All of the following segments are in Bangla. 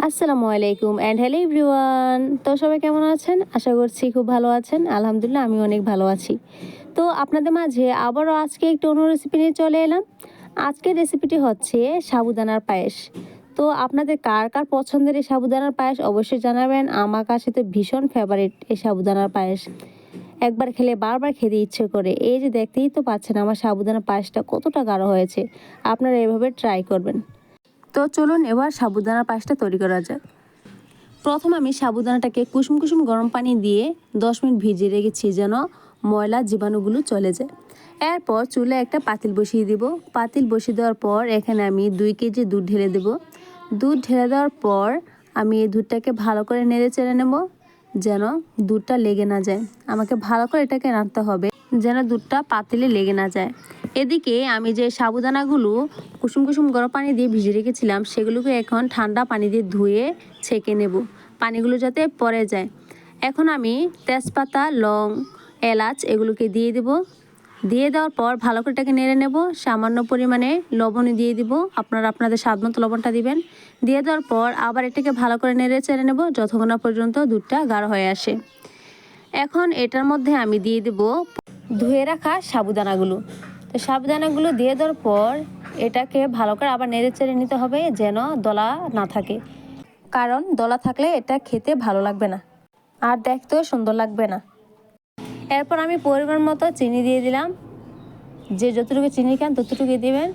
আসসালামু আলাইকুম অ্যান্ড হ্যালো এভরিওয়ান। তো সবাই কেমন আছেন? আশা করছি খুব ভালো আছেন। আলহামদুলিল্লাহ আমি অনেক ভালো আছি। তো আপনাদের মাঝে আবারও আজকে একটু অন্য রেসিপি নিয়ে চলে এলাম। আজকের রেসিপিটি হচ্ছে সাবুদানার পায়েস। তো আপনাদের কার কার পছন্দের এই সাবুদানার পায়েস অবশ্যই জানাবেন। আমার কাছে তো ভীষণ ফেভারিট এই সাবুদানার পায়েস। একবার খেলে বারবার খেতে ইচ্ছে করে। এই যে দেখতেই তো পাচ্ছেন আমার সাবুদানার পায়েসটা কতটা গাঢ় হয়েছে। আপনারা এভাবে ট্রাই করবেন। তো চলুন এবার সাবুদানার পায়েসটা তৈরি করা যাক। প্রথম আমি সাবুদানাটাকে কুসুম কুসুম গরম পানি দিয়ে 10 মিনিট ভিজিয়ে রেখেছি যেন ময়লা জীবাণুগুলো চলে যায়। এরপর চুলায় একটা পাতিল বসিয়ে দেব। পাতিল বসিয়ে দেওয়ার পর এখানে আমি 2 কেজি দুধ ঢেলে দেব। দুধ ঢেলে দেওয়ার পর আমি এই দুধটাকে ভালো করে নেড়ে চেড়ে নেব যেন দুধটা লেগে না যায়। আমাকে ভালো করে এটাকে নাড়তে হবে যেন দুধটা পাতিলে লেগে না যায়। এদিকে আমি যে সাবুদানাগুলো কুসুম কুসুম গরম পানি দিয়ে ভিজিয়ে রেখেছিলাম সেগুলোকে এখন ঠান্ডা পানি দিয়ে ধুয়ে ছেঁকে নেব, পানিগুলো যাতে পড়ে যায়। এখন আমি তেজপাতা, লং, এলাচ এগুলোকে দিয়ে দেব। দিয়ে দেওয়ার পর ভালো করে এটাকে নেড়ে নেব। সামান্য পরিমাণে লবণ দিয়ে দিব, আপনারা আপনাদের স্বাদ মতো লবণটা দিবেন। দিয়ে দেওয়ার পর আবার এটাকে ভালো করে নেড়ে চেড়ে নেব যতক্ষণ না পর্যন্ত দুধটা গাঢ় হয়ে আসে। এখন এটার মধ্যে আমি দিয়ে দেব ধুয়ে রাখা সাবুদানাগুলো। তো সাবুদানাগুলো দিয়ে দেওয়ার পর এটাকে ভালো করে আবার নেড়ে চেড়ে নিতে হবে যেন দলা না থাকে, কারণ দলা থাকলে এটা খেতে ভালো লাগবে না আর দেখতেও সুন্দর লাগবে না। এরপর আমি পরিমাণ মতো চিনি দিয়ে দিলাম, যে যতটুকু চিনি খান ততটুকু দিবেন।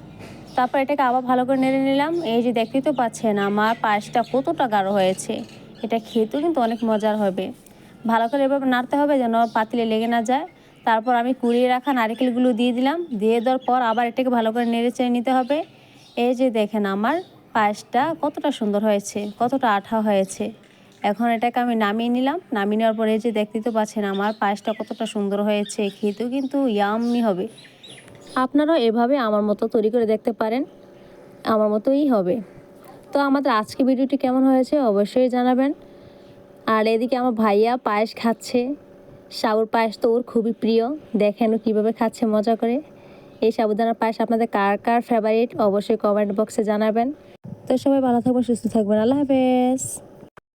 তারপর এটাকে আবার ভালো করে নেড়ে নিলাম। এই যে দেখতেই তো পাচ্ছেন আমার পায়েসটা কতটা গাঢ় হয়েছে। এটা খেতেও কিন্তু অনেক মজার হবে। ভালো করে এভাবে নাড়তে হবে যেন পাতিলে লেগে না যায়। তারপর আমি কুড়িয়ে রাখা নারকেলগুলো দিয়ে দিলাম। দিয়ে দেওয়ার পর আবার এটাকে ভালো করে নেড়ে চেড়ে নিতে হবে। এই যে দেখেন আমার পায়েসটা কতটা সুন্দর হয়েছে, কতটা আঠা হয়েছে। এখন এটাকে আমি নামিয়ে নিলাম। নামিয়ে নেওয়ার পরে যে দেখতেই তো পাচ্ছেন আমার পায়েসটা কতটা সুন্দর হয়েছে, খেতেও কিন্তু ইয়াম্মি হবে। আপনারাও এভাবে আমার মতো তৈরি করে দেখতে পারেন, আমার মতোই হবে। তো আমাদের আজকে ভিডিওটি কেমন হয়েছে অবশ্যই জানাবেন। আর এদিকে আমার ভাইয়া পায়েস খাচ্ছে। সাবুর পায়েস তো ওর খুবই প্রিয়। দেখেন ও কীভাবে খাচ্ছে মজা করে। এই সাবুদানার পায়েস আপনাদের কার কার ফেভারিট অবশ্যই কমেন্ট বক্সে জানাবেন। তো সবাই ভালো থাকবেন, সুস্থ থাকবেন। আল্লাহ হাফেজ।